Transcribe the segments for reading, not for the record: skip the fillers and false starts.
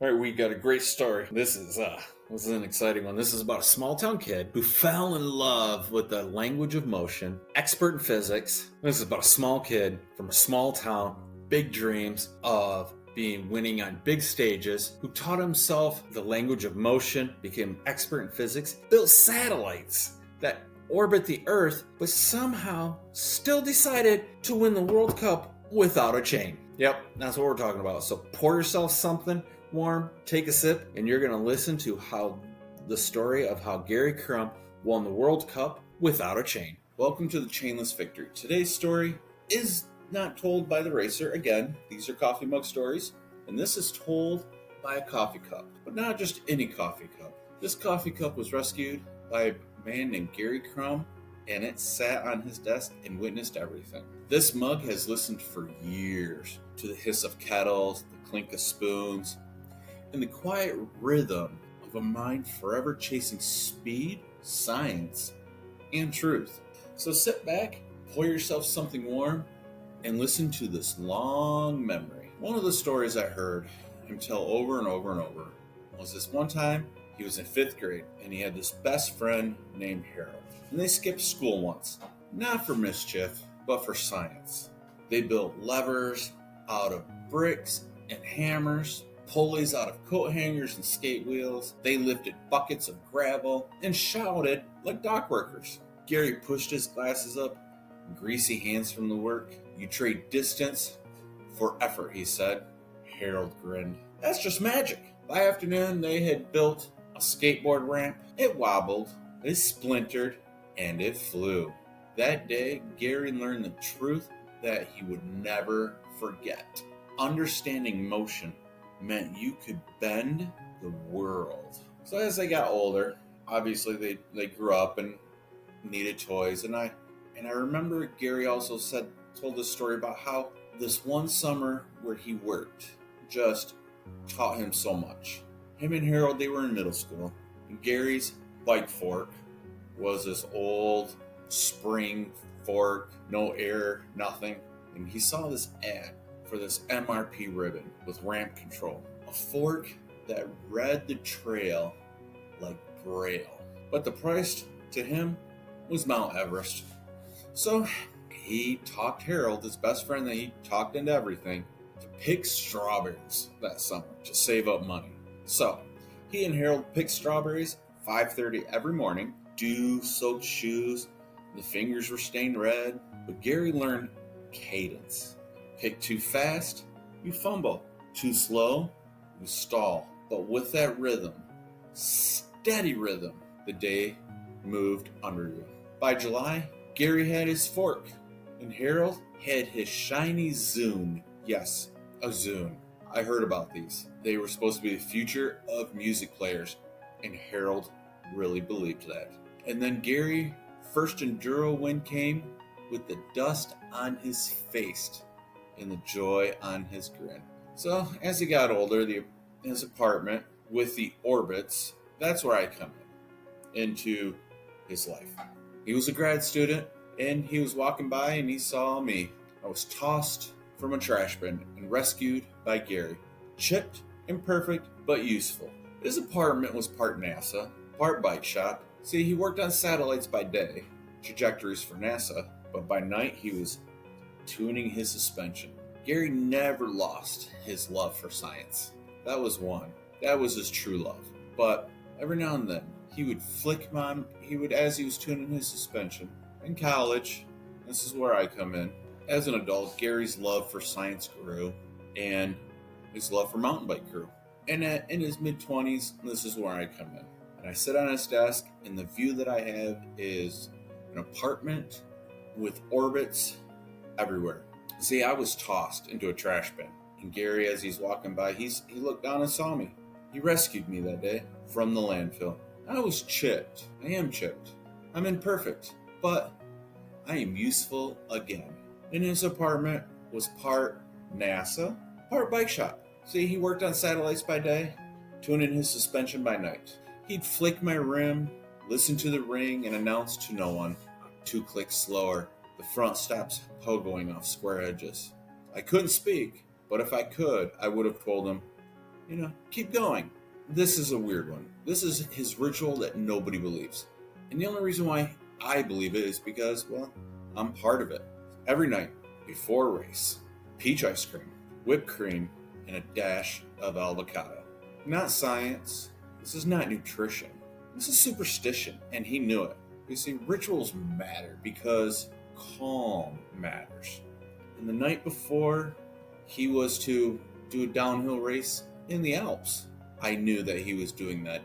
All right, we got a great story. This is an exciting one. This is about a small town kid who fell in love with the language of motion, expert in physics. This is about a small kid from a small town, big dreams of winning on big stages, who taught himself the language of motion, became expert in physics, built satellites that orbit the Earth, but somehow still decided to win the World Cup without a chain. Yep, that's what we're talking about. So pour yourself something warm, take a sip, and you're going to listen to the story of how Gary Crum won the World Cup without a chain. Welcome to the Chainless Victory. Today's story is not told by the racer. Again, these are coffee mug stories, and this is told by a coffee cup, but not just any coffee cup. This coffee cup was rescued by a man named Gary Crum, and it sat on his desk and witnessed everything. This mug has listened for years to the hiss of kettles, the clink of spoons, and the quiet rhythm of a mind forever chasing speed, science, and truth. So sit back, pour yourself something warm, and listen to this long memory. One of the stories I heard him tell over and over and over was this one time he was in 5th grade and he had this best friend named Harold. And they skipped school once, not for mischief, but for science. They built levers out of bricks and hammers, pulleys out of coat hangers and skate wheels. They lifted buckets of gravel and shouted like dock workers. Gary pushed his glasses up, greasy hands from the work. You trade distance for effort, he said. Harold grinned. That's just magic. By afternoon, they had built a skateboard ramp. It wobbled, it splintered, and it flew. That day, Gary learned the truth that he would never forget. Understanding motion meant you could bend the world. So as they got older, obviously they grew up and needed toys. And I remember Gary also told this story about how this one summer where he worked just taught him so much. Him and Harold, they were in middle school. And Gary's bike fork was this old spring fork, no air, nothing. And he saw this ad for this MRP ribbon with ramp control. A fork that read the trail like Braille. But the price to him was Mount Everest. So he talked Harold, his best friend that he talked into everything, to pick strawberries that summer to save up money. So he and Harold picked strawberries 5:30 every morning, dew-soaked shoes, the fingers were stained red. But Gary learned cadence. Pick too fast, you fumble. Too slow, you stall. But with that rhythm, steady rhythm, the day moved under you. By July, Gary had his fork, and Harold had his shiny Zune. Yes, a Zune. I heard about these. They were supposed to be the future of music players, and Harold really believed that. And then Gary's first enduro win came with the dust on his face and the joy on his grin. So as he got older, his apartment with the orbits, that's where I come into his life. He was a grad student, and he was walking by and he saw me. I was tossed from a trash bin and rescued by Gary. Chipped, imperfect, but useful. His apartment was part NASA, part bike shop. See, he worked on satellites by day, trajectories for NASA, but by night he was tuning his suspension. Gary never lost his love for science. That was one. That was his true love. But every now and then, he would flick him on, as he was tuning his suspension. In college, this is where I come in. As an adult, Gary's love for science grew, and his love for mountain bike grew. And in his mid-20s, this is where I come in. And I sit on his desk, and the view that I have is an apartment with orbits everywhere. See, I was tossed into a trash bin. And Gary, as he's walking by, he looked down and saw me. He rescued me that day from the landfill. I was chipped. I am chipped. I'm imperfect. But I am useful again. And his apartment was part NASA, part bike shop. See, he worked on satellites by day, tuning his suspension by night. He'd flick my rim, listen to the ring, and announce to no one. 2 clicks slower, the front stops pogoing off square edges. I couldn't speak, but if I could, I would have told him, keep going. This is a weird one. This is his ritual that nobody believes. And the only reason why I believe it is because, well, I'm part of it. Every night before a race, peach ice cream, whipped cream, and a dash of avocado. Not science. This is not nutrition. This is superstition, and he knew it. You see, rituals matter because calm matters. And the night before, he was to do a downhill race in the Alps. I knew that he was doing that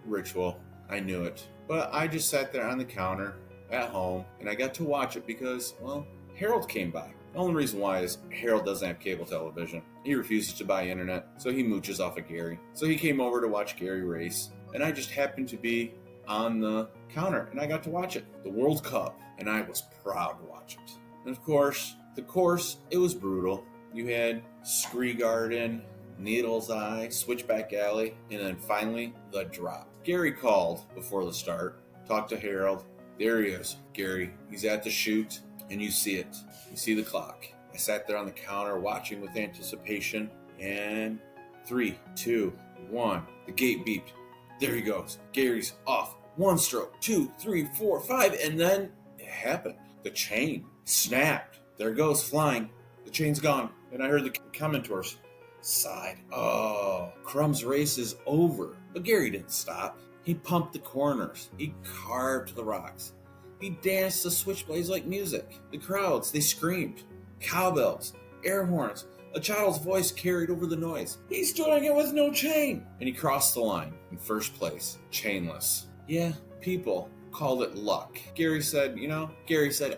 ritual. I knew it. But I just sat there on the counter at home, and I got to watch it because, well, Harold came by. The only reason why is Harold doesn't have cable television. He refuses to buy internet, so he mooches off of Gary. So he came over to watch Gary race, and I just happened to be on the counter, and I got to watch it. The World Cup, and I was proud to watch it. And of course, the course, it was brutal. You had Scree Garden, Needle's Eye, Switchback Alley, and then finally, the drop. Gary called before the start, talked to Harold. There he is, Gary. He's at the chute, and you see it. You see the clock. I sat there on the counter watching with anticipation, and 3, 2, 1. The gate beeped. There he goes. Gary's off. 1 stroke, 2, 3, 4, 5, and then it happened. The chain snapped. There it goes, flying. The chain's gone. And I heard the commentors sighed. Oh, Crum's race is over. But Gary didn't stop. He pumped the corners. He carved the rocks. He danced the switchblades like music. The crowds, they screamed. Cowbells, air horns. A child's voice carried over the noise. He's doing it with no chain. And he crossed the line in first place, chainless. Yeah, people called it luck. Gary said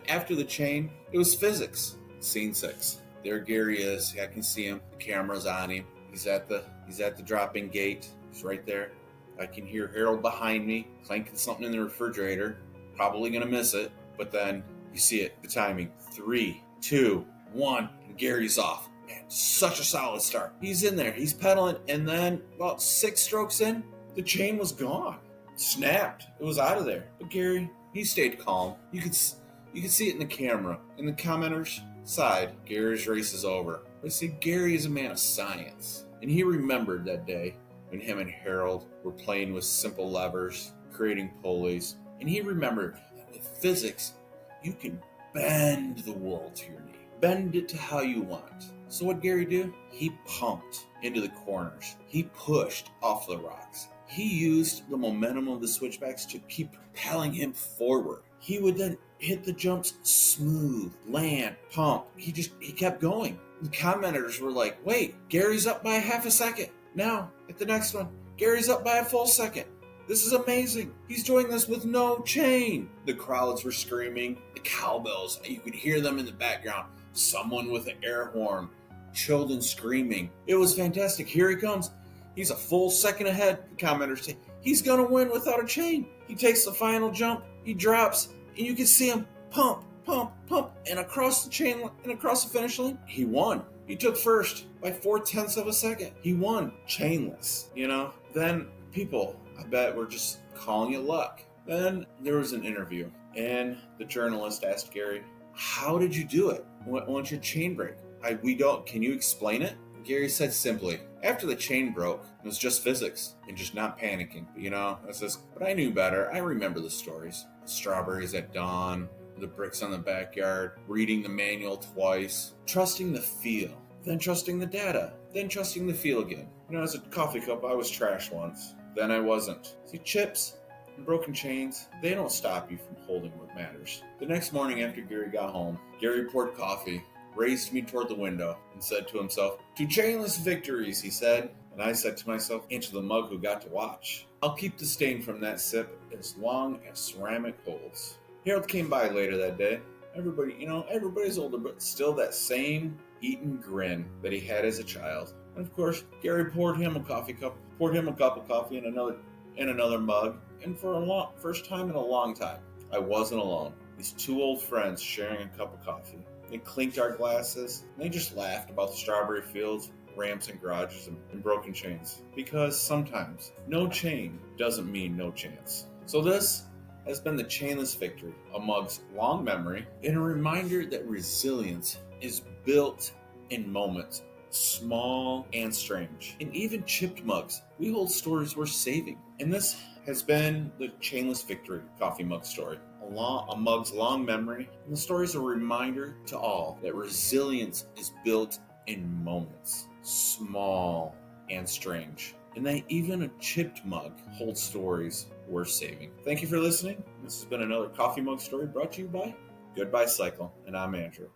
after the chain, it was physics. Scene 6. There Gary is. I can see him. The camera's on him. He's at the dropping gate. He's right there. I can hear Harold behind me clanking something in the refrigerator. Probably gonna miss it. But then you see it, the timing. 3, 2, 1, and Gary's off. Man, such a solid start. He's in there. He's pedaling, and then about 6 strokes in, the chain was gone. Snapped. It was out of there. But Gary, he stayed calm. You could see it in the camera. In the commenters' side, Gary's race is over. But see, Gary is a man of science. And he remembered that day when him and Harold were playing with simple levers, creating pulleys. And he remembered that with physics, you can bend the world to your knee. Bend it to how you want. So what Gary do? He pumped into the corners. He pushed off the rocks. He used the momentum of the switchbacks to keep propelling him forward. He would then hit the jumps smooth, land, pump. He kept going. The commenters were like, wait, Gary's up by a half a second. Now, at the next one, Gary's up by a full second. This is amazing. He's doing this with no chain. The crowds were screaming. The cowbells, you could hear them in the background. Someone with an air horn. Children screaming. It was fantastic. Here he comes. He's a full second ahead. The commenters say, he's going to win without a chain. He takes the final jump. He drops. And you can see him pump, pump, pump. And across the chain and across the finish line, he won. He took first by 0.4 of a second. He won. Chainless. Then people, I bet, were just calling it luck. Then there was an interview. And the journalist asked Gary, how did you do it? Once your chain break? Can you explain it? Gary said simply, after the chain broke, it was just physics and just not panicking. But I knew better. I remember the stories. The strawberries at dawn, the bricks on the backyard, reading the manual twice, trusting the feel, then trusting the data, then trusting the feel again. As a coffee cup, I was trash once. Then I wasn't. See, chips and broken chains, they don't stop you from holding what matters. The next morning after Gary got home, Gary poured coffee, raised me toward the window, and said to himself, "To chainless victories," he said. And I said to myself, and to the mug who got to watch, "I'll keep the stain from that sip as long as ceramic holds." Harold came by later that day. Everybody's older, but still that same eaten grin that he had as a child. And of course, Gary poured him a cup of coffee in another mug. And for first time in a long time, I wasn't alone. These 2 old friends sharing a cup of coffee. They clinked our glasses, and they just laughed about the strawberry fields, ramps and garages, and broken chains. Because sometimes, no chain doesn't mean no chance. So this has been the Chainless Victory, a mug's long memory, and a reminder that resilience is built in moments small and strange, and even chipped mugs. We hold stories worth saving. And this has been the Chainless Victory coffee mug story. A mug's long memory, and the story is a reminder to all that resilience is built in moments, small and strange, and that even a chipped mug holds stories worth saving. Thank you for listening. This has been another coffee mug story brought to you by Goodbye Cycle, and I'm Andrew.